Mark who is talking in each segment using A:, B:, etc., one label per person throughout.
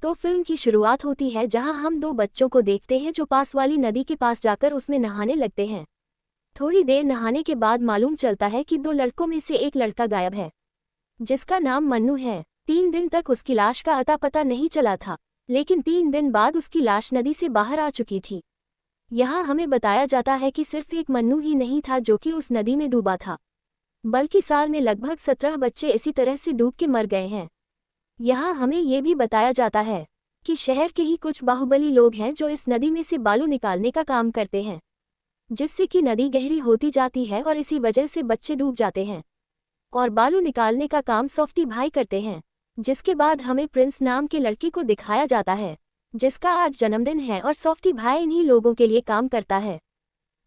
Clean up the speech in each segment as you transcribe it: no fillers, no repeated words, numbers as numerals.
A: तो फिल्म की शुरुआत होती है जहां हम दो बच्चों को देखते हैं जो पास वाली नदी के पास जाकर उसमें नहाने लगते हैं। थोड़ी देर नहाने के बाद मालूम चलता है कि दो लड़कों में से एक लड़का गायब है, जिसका नाम मन्नू है। 3 दिन तक उसकी लाश का अता पता नहीं चला था, लेकिन 3 दिन बाद उसकी लाश नदी से बाहर आ चुकी थी। यहाँ हमें बताया जाता है कि सिर्फ एक मन्नू ही नहीं था जो कि उस नदी में डूबा था, बल्कि साल में लगभग 17 बच्चे इसी तरह से डूब के मर गए हैं। यहाँ हमें ये भी बताया जाता है कि शहर के ही कुछ बाहुबली लोग हैं जो इस नदी में से बालू निकालने का काम करते हैं, जिससे कि नदी गहरी होती जाती है और इसी वजह से बच्चे डूब जाते हैं। और बालू निकालने का काम सॉफ्टी भाई करते हैं। जिसके बाद हमें प्रिंस नाम के लड़के को दिखाया जाता है, जिसका आज जन्मदिन है, और सॉफ्टी भाई इन्हीं लोगों के लिए काम करता है।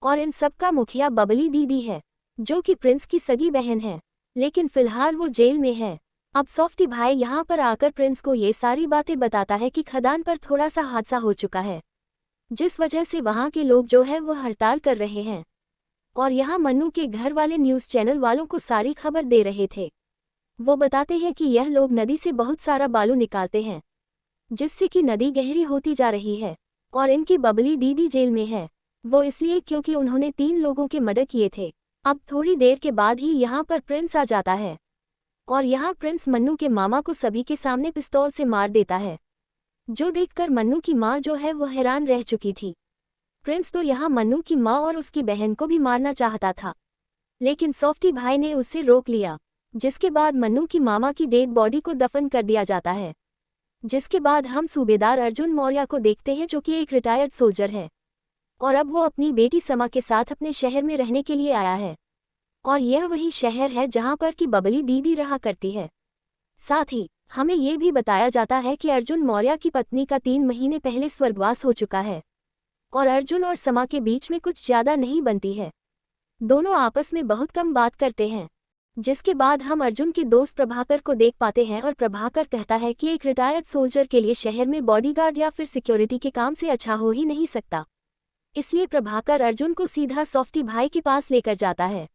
A: और इन सब का मुखिया बबली दीदी है, जो कि प्रिंस की सगी बहन है, लेकिन फिलहाल वो जेल में है। अब सॉफ्टी भाई यहाँ पर आकर प्रिंस को ये सारी बातें बताता है कि खदान पर थोड़ा सा हादसा हो चुका है, जिस वजह से वहाँ के लोग जो है वो हड़ताल कर रहे हैं। और यहाँ मन्नू के घर वाले न्यूज़ चैनल वालों को सारी खबर दे रहे थे। वो बताते हैं कि यह लोग नदी से बहुत सारा बालू निकालते हैं, जिससे कि नदी गहरी होती जा रही है। और इनकी बबली दीदी जेल में है, वो इसलिए क्योंकि उन्होंने 3 लोगों के मर्डर किए थे। अब थोड़ी देर के बाद ही यहाँ पर प्रिंस आ जाता है, और यहाँ प्रिंस मन्नू के मामा को सभी के सामने पिस्तौल से मार देता है, जो देखकर मन्नू की माँ जो है वो हैरान रह चुकी थी। प्रिंस तो यहाँ मन्नू की माँ और उसकी बहन को भी मारना चाहता था, लेकिन सॉफ्टी भाई ने उसे रोक लिया। जिसके बाद मन्नू की मामा की डेड बॉडी को दफन कर दिया जाता है। जिसके बाद हम सूबेदार अर्जुन मौर्य को देखते हैं, जो कि एक रिटायर्ड सोल्जर है, और अब वो अपनी बेटी समा के साथ अपने शहर में रहने के लिए आया है। और यह वही शहर है जहाँ पर कि बबली दीदी रहा करती है। साथ ही हमें ये भी बताया जाता है कि अर्जुन मौर्य की पत्नी का 3 महीने पहले स्वर्गवास हो चुका है, और अर्जुन और समा के बीच में कुछ ज़्यादा नहीं बनती है। दोनों आपस में बहुत कम बात करते हैं। जिसके बाद हम अर्जुन के दोस्त प्रभाकर को देख पाते हैं, और प्रभाकर कहता है कि एक रिटायर्ड सोल्जर के लिए शहर में बॉडीगार्ड या फिर सिक्योरिटी के काम से अच्छा हो ही नहीं सकता। इसलिए प्रभाकर अर्जुन को सीधा सॉफ्टी भाई के पास लेकर जाता है।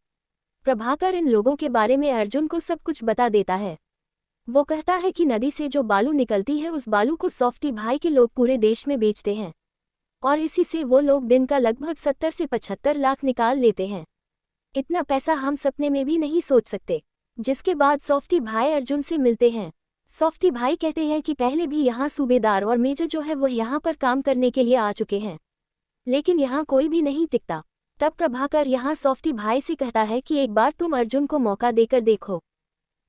A: प्रभाकर इन लोगों के बारे में अर्जुन को सब कुछ बता देता है। वो कहता है कि नदी से जो बालू निकलती है उस बालू को सॉफ्टी भाई के लोग पूरे देश में बेचते हैं, और इसी से वो लोग दिन का लगभग 70 से 75 लाख निकाल लेते हैं। इतना पैसा हम सपने में भी नहीं सोच सकते। जिसके बाद सॉफ्टी भाई अर्जुन से मिलते हैं। सॉफ्टी भाई कहते हैं कि पहले भी यहाँ सूबेदार और मेजर जो है वो यहाँ पर काम करने के लिए आ चुके हैं, लेकिन यहाँ कोई भी नहीं टिकता। तब प्रभाकर यहाँ सॉफ्टी भाई से कहता है कि एक बार तुम अर्जुन को मौका देकर देखो,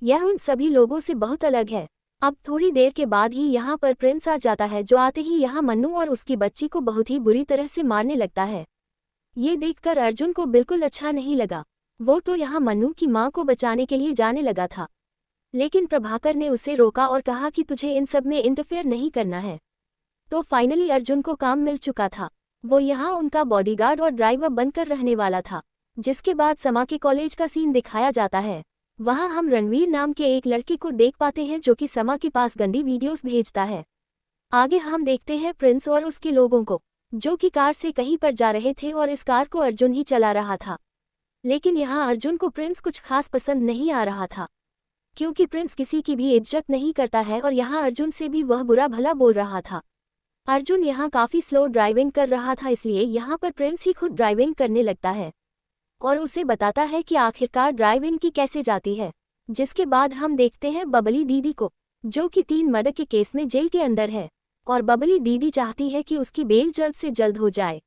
A: यह उन सभी लोगों से बहुत अलग है। अब थोड़ी देर के बाद ही यहाँ पर प्रिंस आ जाता है, जो आते ही यहाँ मन्नू और उसकी बच्ची को बहुत ही बुरी तरह से मारने लगता है। ये देखकर अर्जुन को बिल्कुल अच्छा नहीं लगा। वो तो यहाँ मन्नू की माँ को बचाने के लिए जाने लगा था, लेकिन प्रभाकर ने उसे रोका और कहा कि तुझे इन सब में इंटरफेयर नहीं करना है। तो फाइनली अर्जुन को काम मिल चुका था। वो यहाँ उनका बॉडीगार्ड और ड्राइवर बनकर रहने वाला था। जिसके बाद समा के कॉलेज का सीन दिखाया जाता है। वहाँ हम रणवीर नाम के एक लड़के को देख पाते हैं, जो कि समा के पास गंदी वीडियोस भेजता है। आगे हम देखते हैं प्रिंस और उसके लोगों को, जो कि कार से कहीं पर जा रहे थे, और इस कार को अर्जुन ही चला रहा था। लेकिन यहाँ अर्जुन को प्रिंस कुछ खास पसंद नहीं आ रहा था, क्योंकि प्रिंस किसी की भी इज्जत नहीं करता है, और यहाँ अर्जुन से भी वह बुरा भला बोल रहा था। अर्जुन यहाँ काफ़ी स्लो ड्राइविंग कर रहा था, इसलिए यहाँ पर प्रिंस ही खुद ड्राइविंग करने लगता है और उसे बताता है कि आखिरकार ड्राइविंग की कैसे जाती है। जिसके बाद हम देखते हैं बबली दीदी को, जो कि 3 मर्डर के केस में जेल के अंदर है, और बबली दीदी चाहती है कि उसकी बेल जल्द से जल्द हो जाए।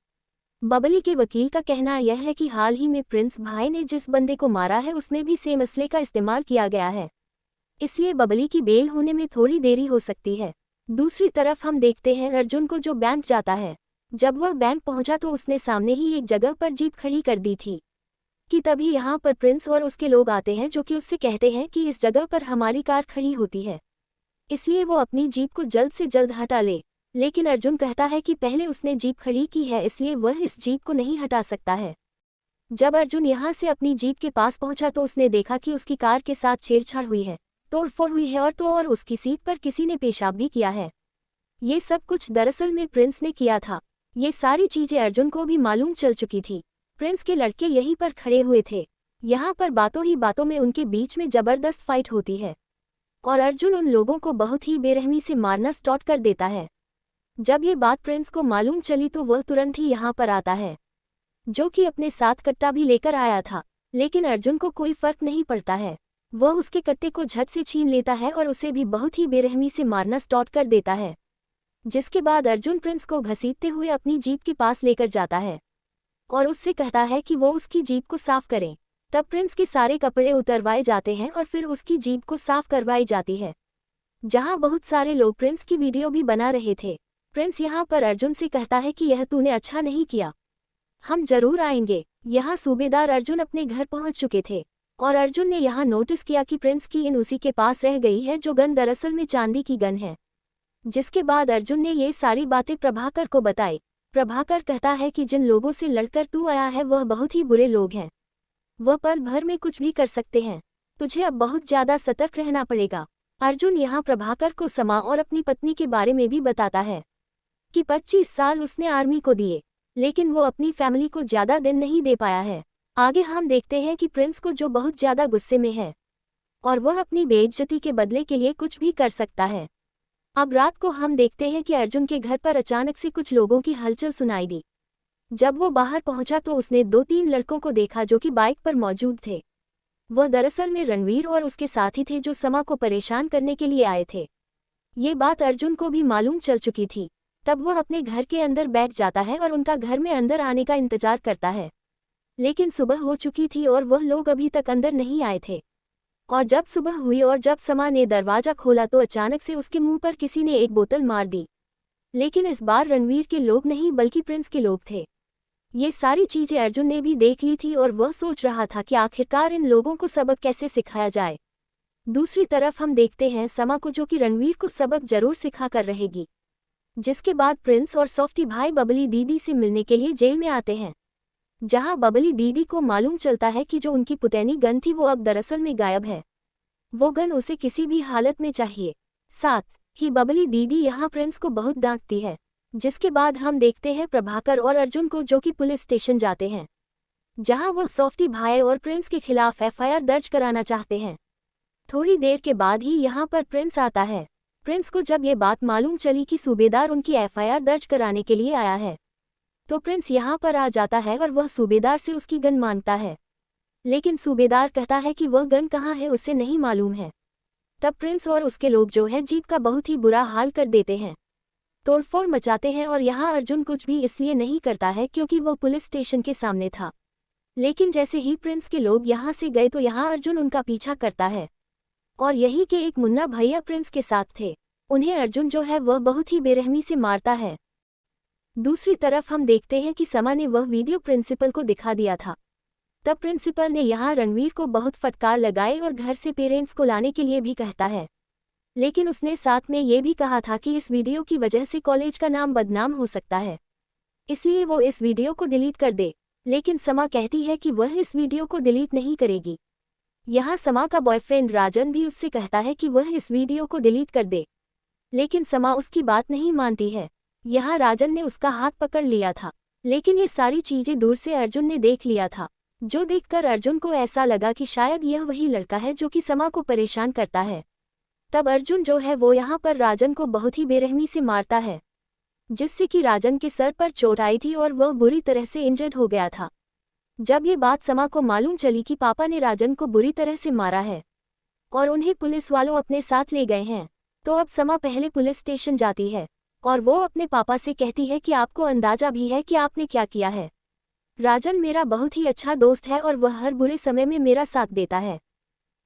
A: बबली के वकील का कहना यह है कि हाल ही में प्रिंस भाई ने जिस बंदे को मारा है उसमें भी सेम असले का इस्तेमाल किया गया है, इसलिए बबली की बेल होने में थोड़ी देरी हो सकती है। दूसरी तरफ हम देखते हैं अर्जुन को, जो बैंक जाता है। जब वह बैंक पहुंचा तो उसने सामने ही एक जगह पर जीप खड़ी कर दी थी कि तभी यहाँ पर प्रिंस और उसके लोग आते हैं, जो कि उससे कहते हैं कि इस जगह पर हमारी कार खड़ी होती है, इसलिए वो अपनी जीप को जल्द से जल्द हटा ले। लेकिन अर्जुन कहता है कि पहले उसने जीप खड़ी की है, इसलिए वह इस जीप को नहीं हटा सकता है। जब अर्जुन यहाँ से अपनी जीप के पास पहुंचा तो उसने देखा कि उसकी कार के साथ छेड़छाड़ हुई है, तोड़फोड़ हुई है, और उसकी सीट पर किसी ने पेशाब भी किया है। ये सब कुछ दरअसल में प्रिंस ने किया था। ये सारी चीजें अर्जुन को भी मालूम चल चुकी थी। प्रिंस के लड़के यहीं पर खड़े हुए थे। यहाँ पर बातों ही बातों में उनके बीच में जबरदस्त फाइट होती है। और अर्जुन उन लोगों को बहुत ही बेरहमी से मारना स्टार्ट कर देता है। जब ये बात प्रिंस को मालूम चली तो वह तुरंत ही यहाँ पर आता है, जो कि अपने साथ कट्टा भी लेकर आया था। लेकिन अर्जुन को कोई फर्क नहीं पड़ता है। वह उसके कट्टे को झट से छीन लेता है और उसे भी बहुत ही बेरहमी से मारना स्टार्ट कर देता है। जिसके बाद अर्जुन प्रिंस को घसीटते हुए अपनी जीप के पास लेकर जाता है और उससे कहता है कि वो उसकी जीप को साफ करें। तब प्रिंस के सारे कपड़े उतरवाए जाते हैं और फिर उसकी जीप को साफ करवाई जाती है, जहां बहुत सारे लोग प्रिंस की वीडियो भी बना रहे थे। प्रिंस यहाँ पर अर्जुन से कहता है कि यह तूने अच्छा नहीं किया, हम जरूर आएंगे। यहाँ सूबेदार अर्जुन अपने घर पहुंच चुके थे और अर्जुन ने यहाँ नोटिस किया कि प्रिंस की इन उसी के पास रह गई है, जो गन दरअसल में चांदी की गन है। जिसके बाद अर्जुन ने ये सारी बातें प्रभाकर को बताई। प्रभाकर कहता है कि जिन लोगों से लड़कर तू आया है वह बहुत ही बुरे लोग हैं, वह पल भर में कुछ भी कर सकते हैं, तुझे अब बहुत ज्यादा सतर्क रहना पड़ेगा। अर्जुन यहाँ प्रभाकर को समा और अपनी पत्नी के बारे में भी बताता है कि 25 साल उसने आर्मी को दिए, लेकिन वो अपनी फैमिली को ज्यादा दिन नहीं दे पाया है। आगे हम देखते हैं कि प्रिंस को जो बहुत ज्यादा गुस्से में है और वह अपनी बेइज्जती के बदले के लिए कुछ भी कर सकता है। अब रात को हम देखते हैं कि अर्जुन के घर पर अचानक से कुछ लोगों की हलचल सुनाई दी। जब वो बाहर पहुंचा तो उसने 2-3 लड़कों को देखा जो कि बाइक पर मौजूद थे। वह दरअसल में रणवीर और उसके साथी थे जो समा को परेशान करने के लिए आए थे। ये बात अर्जुन को भी मालूम चल चुकी थी। तब वह अपने घर के अंदर बैठ जाता है और उनका घर में अंदर आने का इंतजार करता है, लेकिन सुबह हो चुकी थी और वह लोग अभी तक अंदर नहीं आए थे। और जब सुबह हुई और जब समा ने दरवाजा खोला तो अचानक से उसके मुंह पर किसी ने एक बोतल मार दी, लेकिन इस बार रणवीर के लोग नहीं बल्कि प्रिंस के लोग थे। ये सारी चीजें अर्जुन ने भी देख ली थी और वह सोच रहा था कि आखिरकार इन लोगों को सबक कैसे सिखाया जाए। दूसरी तरफ हम देखते हैं समा को, जो कि रणवीर को सबक जरूर सिखा कर रहेगी। जिसके बाद प्रिंस और सॉफ्टी भाई बबली दीदी से मिलने के लिए जेल में आते हैं, जहां बबली दीदी को मालूम चलता है कि जो उनकी पुतैनी गन थी वो अब दरअसल में गायब है। वो गन उसे किसी भी हालत में चाहिए। साथ ही बबली दीदी यहाँ प्रिंस को बहुत डांटती है। जिसके बाद हम देखते हैं प्रभाकर और अर्जुन को, जो कि पुलिस स्टेशन जाते हैं, जहां वो सॉफ्टी भाई और प्रिंस के खिलाफ एफआईआर दर्ज कराना चाहते हैं। थोड़ी देर के बाद ही यहाँ पर प्रिंस आता है। प्रिंस को जब ये बात मालूम चली कि सूबेदार उनकी एफआईआर दर्ज कराने के लिए आया है, तो प्रिंस यहाँ पर आ जाता है और वह सूबेदार से उसकी गन मांगता है, लेकिन सूबेदार कहता है कि वह गन कहाँ है उसे नहीं मालूम है। तब प्रिंस और उसके लोग जो है जीप का बहुत ही बुरा हाल कर देते हैं, तोड़फोड़ मचाते हैं। और यहाँ अर्जुन कुछ भी इसलिए नहीं करता है क्योंकि वह पुलिस स्टेशन के सामने था, लेकिन जैसे ही प्रिंस के लोग यहाँ से गए तो यहाँ अर्जुन उनका पीछा करता है। और यही के एक मुन्ना भैया प्रिंस के साथ थे, उन्हें अर्जुन जो है वह बहुत ही बेरहमी से मारता है। दूसरी तरफ हम देखते हैं कि समा ने वह वीडियो प्रिंसिपल को दिखा दिया था। तब प्रिंसिपल ने यहाँ रणवीर को बहुत फटकार लगाए और घर से पेरेंट्स को लाने के लिए भी कहता है, लेकिन उसने साथ में ये भी कहा था कि इस वीडियो की वजह से कॉलेज का नाम बदनाम हो सकता है, इसलिए वो इस वीडियो को डिलीट कर दे। लेकिन समा कहती है कि वह इस वीडियो को डिलीट नहीं करेगी। यहाँ समा का बॉयफ्रेंड राजन भी उससे कहता है कि वह इस वीडियो को डिलीट कर दे, लेकिन समा उसकी बात नहीं मानती है। यहाँ राजन ने उसका हाथ पकड़ लिया था, लेकिन ये सारी चीजें दूर से अर्जुन ने देख लिया था, जो देखकर अर्जुन को ऐसा लगा कि शायद यह वही लड़का है जो कि समा को परेशान करता है। तब अर्जुन जो है वो यहाँ पर राजन को बहुत ही बेरहमी से मारता है, जिससे कि राजन के सर पर चोट आई थी और वह बुरी तरह से इंजर्ड हो गया था। जब ये बात समा को मालूम चली कि पापा ने राजन को बुरी तरह से मारा है और उन्हें पुलिस वालों अपने साथ ले गए हैं, तो अब समा पहले पुलिस स्टेशन जाती है और वो अपने पापा से कहती है कि आपको अंदाजा भी है कि आपने क्या किया है। राजन मेरा बहुत ही अच्छा दोस्त है और वह हर बुरे समय में मेरा साथ देता है,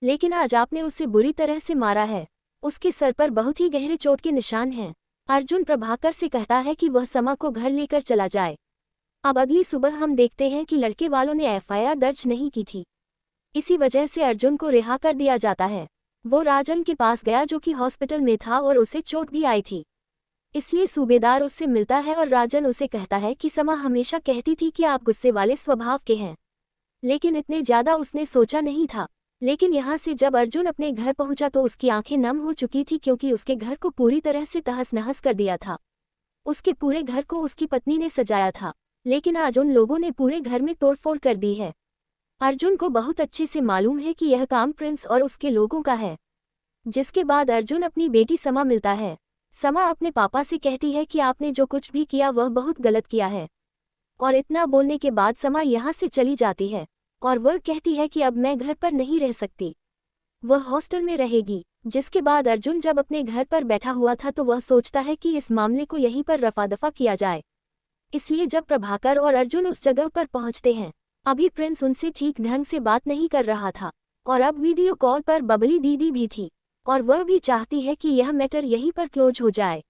A: लेकिन आज आपने उसे बुरी तरह से मारा है। उसके सर पर बहुत ही गहरे चोट के निशान हैं। अर्जुन प्रभाकर से कहता है कि वह समा को घर लेकर चला जाए। अब अगली सुबह हम देखते हैं कि लड़के वालों ने एफआईआर दर्ज नहीं की थी, इसी वजह से अर्जुन को रिहा कर दिया जाता है। वो राजन के पास गया जो कि हॉस्पिटल में था और उसे चोट भी आई थी, इसलिए सूबेदार उससे मिलता है और राजन उसे कहता है कि समा हमेशा कहती थी कि आप गुस्से वाले स्वभाव के हैं, लेकिन इतने ज़्यादा उसने सोचा नहीं था। लेकिन यहाँ से जब अर्जुन अपने घर पहुंचा तो उसकी आंखें नम हो चुकी थी, क्योंकि उसके घर को पूरी तरह से तहस नहस कर दिया था। उसके पूरे घर को उसकी पत्नी ने सजाया था, लेकिन आज उन लोगों ने पूरे घर में तोड़फोड़ कर दी है। अर्जुन को बहुत अच्छे से मालूम है कि यह काम प्रिंस और उसके लोगों का है, जिसके बाद अर्जुन अपनी बेटी समा मिलता है। समा अपने पापा से कहती है कि आपने जो कुछ भी किया वह बहुत गलत किया है। और इतना बोलने के बाद समा यहाँ से चली जाती है और वह कहती है कि अब मैं घर पर नहीं रह सकती, वह हॉस्टल में रहेगी। जिसके बाद अर्जुन जब अपने घर पर बैठा हुआ था तो वह सोचता है कि इस मामले को यहीं पर रफा दफा किया जाए। इसलिए जब प्रभाकर और अर्जुन उस जगह पर पहुंचते हैं, अभी प्रिंस उनसे ठीक ढंग से बात नहीं कर रहा था और अब वीडियो कॉल पर बबली दीदी भी थी और वह भी चाहती है कि यह मैटर यहीं पर क्लोज हो जाए।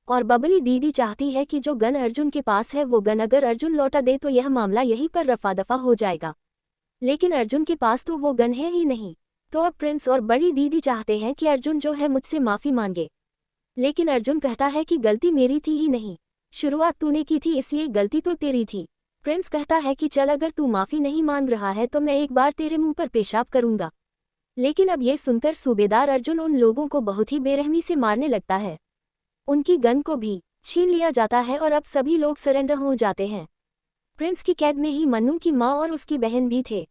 A: और बबली दीदी चाहती है कि जो गन अर्जुन के पास है वो गन अगर अर्जुन लौटा दे तो यह मामला यहीं पर रफा दफा हो जाएगा। लेकिन अर्जुन के पास तो वो गन है ही नहीं। तो अब प्रिंस और बड़ी दीदी चाहते हैं कि अर्जुन जो है मुझसे माफ़ी मांगे। लेकिन अर्जुन कहता है कि गलती मेरी थी ही नहीं, शुरुआत तूने की थी इसलिए गलती तो तेरी थी। प्रिंस कहता है कि चल अगर तू माफ़ी नहीं मांग रहा है तो मैं एक बार तेरे मुंह पर पेशाब करूंगा। लेकिन अब ये सुनकर सूबेदार अर्जुन उन लोगों को बहुत ही बेरहमी से मारने लगता है। उनकी गन को भी छीन लिया जाता है और अब सभी लोग सरेंडर हो जाते हैं। प्रिंस की कैद में ही मन्नू की माँ और उसकी बहन भी थे।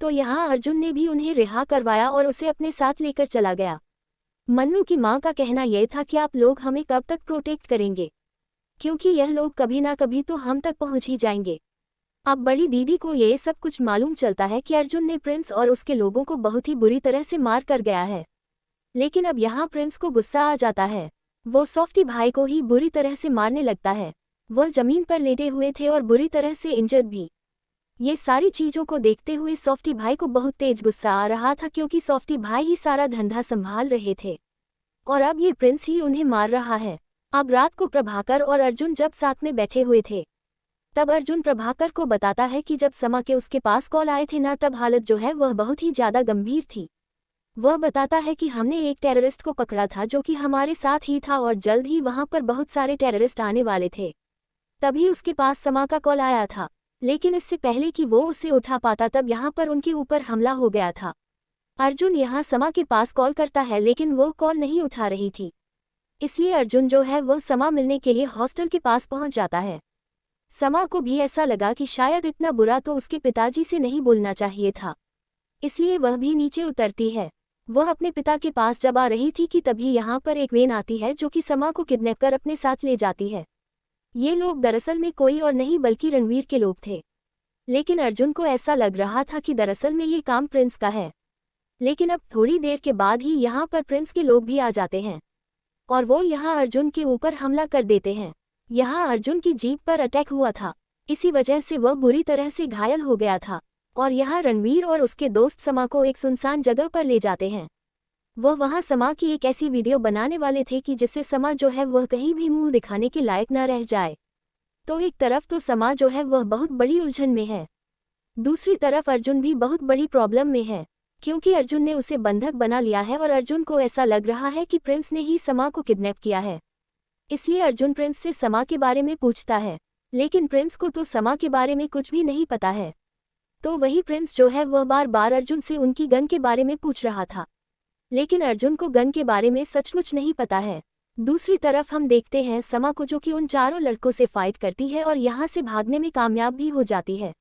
A: तो यहाँ अर्जुन ने भी उन्हें रिहा करवाया और उसे अपने साथ लेकर चला गया। मन्नू की माँ का कहना यह था कि आप लोग हमें कब तक प्रोटेक्ट करेंगे, क्योंकि यह लोग कभी ना कभी तो हम तक पहुँच ही जाएंगे। अब बड़ी दीदी को ये सब कुछ मालूम चलता है कि अर्जुन ने प्रिंस और उसके लोगों को बहुत ही बुरी तरह से मार कर गया है। लेकिन अब यहाँ प्रिंस को गुस्सा आ जाता है, वो सॉफ्टी भाई को ही बुरी तरह से मारने लगता है। वह जमीन पर लेटे हुए थे और बुरी तरह से इंजर्ड भी। ये सारी चीज़ों को देखते हुए सॉफ्टी भाई को बहुत तेज गुस्सा आ रहा था, क्योंकि सॉफ्टी भाई ही सारा धंधा संभाल रहे थे और अब ये प्रिंस ही उन्हें मार रहा है। अब रात को प्रभाकर और अर्जुन जब साथ में बैठे हुए थे तब अर्जुन प्रभाकर को बताता है कि जब समा के उसके पास कॉल आए थे ना, तब हालत जो है वह बहुत ही ज़्यादा गंभीर थी। वह बताता है कि हमने एक टेररिस्ट को पकड़ा था जो कि हमारे साथ ही था और जल्द ही वहाँ पर बहुत सारे टेररिस्ट आने वाले थे। तभी उसके पास समा का कॉल आया था, लेकिन इससे पहले कि वो उसे उठा पाता तब यहाँ पर उनके ऊपर हमला हो गया था। अर्जुन यहाँ समा के पास कॉल करता है लेकिन वो कॉल नहीं उठा रही थी, इसलिए अर्जुन जो है वह समा मिलने के लिए हॉस्टल के पास पहुँच जाता है। समा को भी ऐसा लगा कि शायद इतना बुरा तो उसके पिताजी से नहीं बोलना चाहिए था, इसलिए वह भी नीचे उतरती है। वह अपने पिता के पास जब आ रही थी कि तभी यहाँ पर एक वेन आती है जो कि समा को किडनैप कर अपने साथ ले जाती है। ये लोग दरअसल में कोई और नहीं बल्कि रणवीर के लोग थे, लेकिन अर्जुन को ऐसा लग रहा था कि दरअसल में ये काम प्रिंस का है। लेकिन अब थोड़ी देर के बाद ही यहाँ पर प्रिंस के लोग भी आ जाते हैं और वो यहाँ अर्जुन के ऊपर हमला कर देते हैं। यहाँ अर्जुन की जीप पर अटैक हुआ था, इसी वजह से वह बुरी तरह से घायल हो गया था और यहाँ रणवीर और उसके दोस्त समा को एक सुनसान जगह पर ले जाते हैं। वह वहाँ समा की एक ऐसी वीडियो बनाने वाले थे कि जिससे समा जो है वह कहीं भी मुंह दिखाने के लायक न रह जाए। तो एक तरफ तो समा जो है वह बहुत बड़ी उलझन में है, दूसरी तरफ अर्जुन भी बहुत बड़ी प्रॉब्लम में है, क्योंकि अर्जुन ने उसे बंधक बना लिया है और अर्जुन को ऐसा लग रहा है कि प्रिंस ने ही समा को किडनैप किया है। इसलिए अर्जुन प्रिंस से समा के बारे में पूछता है, लेकिन प्रिंस को तो समा के बारे में कुछ भी नहीं पता है। तो वही प्रिंस जो है वह बार बार अर्जुन से उनकी गन के बारे में पूछ रहा था, लेकिन अर्जुन को गन के बारे में सचमुच नहीं पता है। दूसरी तरफ हम देखते हैं समा को जो कि उन चारों लड़कों से फाइट करती है और यहाँ से भागने में कामयाब भी हो जाती है।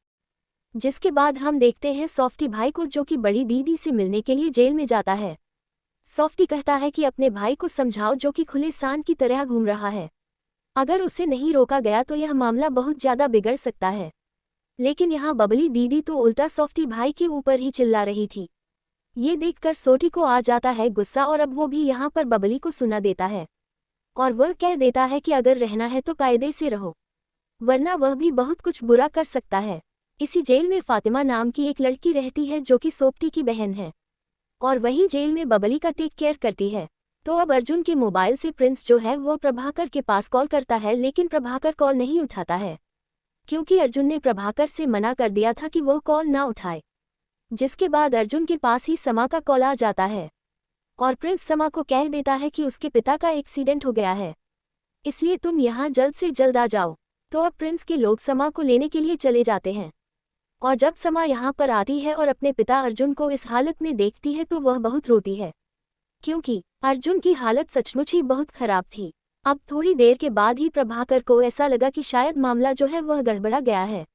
A: जिसके बाद हम देखते हैं सॉफ्टी भाई को जो कि बड़ी दीदी से मिलने के लिए जेल में जाता है। सॉफ्टी कहता है कि अपने भाई को समझाओ जो कि खुले सांड की तरह घूम रहा है, अगर उसे नहीं रोका गया तो यह मामला बहुत ज़्यादा बिगड़ सकता है। लेकिन यहाँ बबली दीदी तो उल्टा सॉफ्टी भाई के ऊपर ही चिल्ला रही थी। ये देखकर सोटी को आ जाता है गुस्सा और अब वो भी यहाँ पर बबली को सुना देता है और वह कह देता है कि अगर रहना है तो कायदे से रहो, वरना वह भी बहुत कुछ बुरा कर सकता है। इसी जेल में फातिमा नाम की एक लड़की रहती है जो कि सोप्टी की बहन है और वही जेल में बबली का टेक केयर करती है। तो अब अर्जुन के मोबाइल से प्रिंस जो है वो प्रभाकर के पास कॉल करता है, लेकिन प्रभाकर कॉल नहीं उठाता है, क्योंकि अर्जुन ने प्रभाकर से मना कर दिया था कि वो कॉल ना उठाए। जिसके बाद अर्जुन के पास ही समा का कॉल आ जाता है और प्रिंस समा को कह देता है कि उसके पिता का एक्सीडेंट हो गया है, इसलिए तुम यहाँ जल्द से जल्द आ जाओ। तो अब प्रिंस के लोग समा को लेने के लिए चले जाते हैं और जब समा यहाँ पर आती है और अपने पिता अर्जुन को इस हालत में देखती है तो वह बहुत रोती है, क्योंकि अर्जुन की हालत सचमुच ही बहुत खराब थी। अब थोड़ी देर के बाद ही प्रभाकर को ऐसा लगा कि शायद मामला जो है वह गड़बड़ा गया है,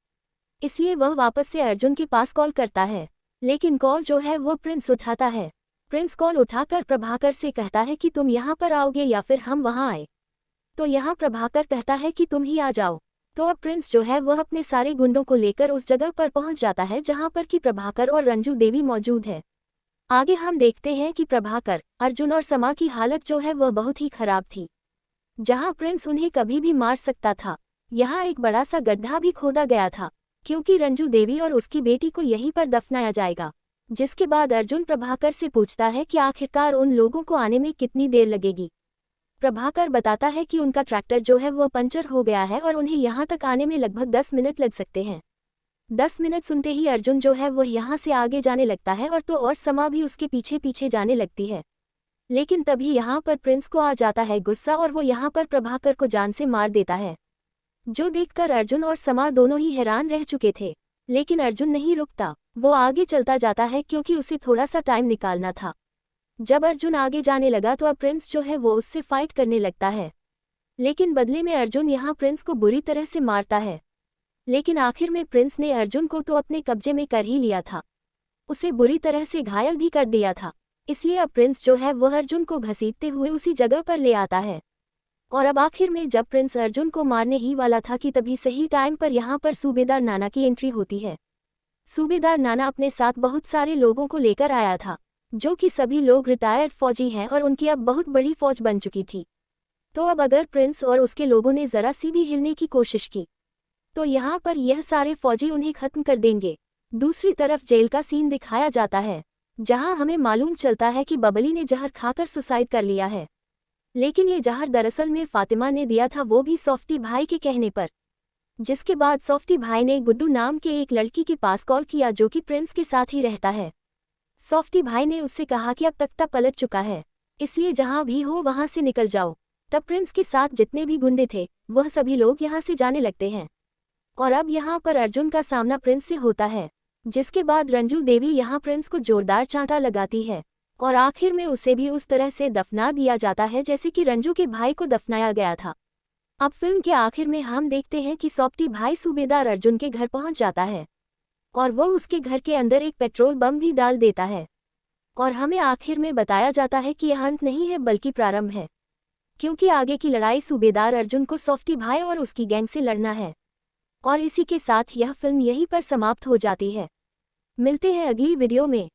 A: इसलिए वह वापस से अर्जुन के पास कॉल करता है, लेकिन कॉल जो है वो प्रिंस उठाता है प्रिंस कॉल उठाकर प्रभाकर से कहता है कि तुम यहाँ पर आओगे या फिर हम वहाँ आए। तो यहाँ प्रभाकर कहता है कि तुम ही आ जाओ। तो अब प्रिंस जो है वह अपने सारे गुंडों को लेकर उस जगह पर पहुंच जाता है जहाँ पर कि प्रभाकर और रंजू देवी मौजूद है। आगे हम देखते हैं कि प्रभाकर, अर्जुन और समा की हालत जो है वह बहुत ही खराब थी। जहाँ प्रिंस उन्हें कभी भी मार सकता था, यहाँ एक बड़ा सा गड्ढा भी खोदा गया था, क्योंकि रंजू देवी और उसकी बेटी को यहीं पर दफनाया जाएगा। जिसके बाद अर्जुन प्रभाकर से पूछता है कि आखिरकार उन लोगों को आने में कितनी देर लगेगी। प्रभाकर बताता है कि उनका ट्रैक्टर जो है वह पंचर हो गया है और उन्हें यहाँ तक आने में लगभग 10 मिनट लग सकते हैं। 10 मिनट सुनते ही अर्जुन जो है वह यहाँ से आगे जाने लगता है और तो और समा भी उसके पीछे पीछे जाने लगती है। लेकिन तभी यहाँ पर प्रिंस को आ जाता है गुस्सा और वो यहाँ पर प्रभाकर को जान से मार देता है, जो देखकर अर्जुन और समा दोनों ही हैरान रह चुके थे। लेकिन अर्जुन नहीं रुकता, वो आगे चलता जाता है क्योंकि उसे थोड़ा सा टाइम निकालना था। जब अर्जुन आगे जाने लगा तो अब प्रिंस जो है वो उससे फाइट करने लगता है, लेकिन बदले में अर्जुन यहाँ प्रिंस को बुरी तरह से मारता है। लेकिन आखिर में प्रिंस ने अर्जुन को तो अपने कब्जे में कर ही लिया था, उसे बुरी तरह से घायल भी कर दिया था। इसलिए अब प्रिंस जो है वह अर्जुन को घसीटते हुए उसी जगह पर ले आता है। और अब आखिर में जब प्रिंस अर्जुन को मारने ही वाला था कि तभी सही टाइम पर यहाँ पर सूबेदार नाना की एंट्री होती है। सूबेदार नाना अपने साथ बहुत सारे लोगों को लेकर आया था, जो कि सभी लोग रिटायर्ड फौजी हैं और उनकी अब बहुत बड़ी फौज बन चुकी थी। तो अब अगर प्रिंस और उसके लोगों ने जरा सी भी हिलने की कोशिश की तो यहाँ पर यह सारे फौजी उन्हें खत्म कर देंगे। दूसरी तरफ जेल का सीन दिखाया जाता है, जहाँ हमें मालूम चलता है कि बबली ने जहर खाकर सुसाइड कर लिया है। लेकिन ये जहर दरअसल में फातिमा ने दिया था, वो भी सॉफ्टी भाई के कहने पर। जिसके बाद सॉफ्टी भाई ने गुड्डू नाम के एक लड़की के पास कॉल किया जो कि प्रिंस के साथ ही रहता है। सॉफ्टी भाई ने उससे कहा कि अब तख्ता पलट चुका है, इसलिए जहां भी हो वहां से निकल जाओ। तब प्रिंस के साथ जितने भी गुंडे थे वह सभी लोग यहां से जाने लगते हैं। और अब यहां पर अर्जुन का सामना प्रिंस से होता है, जिसके बाद रंजू देवी यहां प्रिंस को जोरदार चांटा लगाती है और आखिर में उसे भी उस तरह से दफना दिया जाता है जैसे कि रंजू के भाई को दफनाया गया था। अब फिल्म के आखिर में हम देखते हैं कि सॉफ्टी भाई सूबेदार अर्जुन के घर पहुंच जाता है और वो उसके घर के अंदर एक पेट्रोल बम भी डाल देता है। और हमें आखिर में बताया जाता है कि यह अंत नहीं है बल्कि प्रारंभ है, क्योंकि आगे की लड़ाई सूबेदार अर्जुन को सॉफ्टी भाई और उसकी गैंग से लड़ना है। और इसी के साथ यह फिल्म यहीं पर समाप्त हो जाती है। मिलते हैं अगली वीडियो में।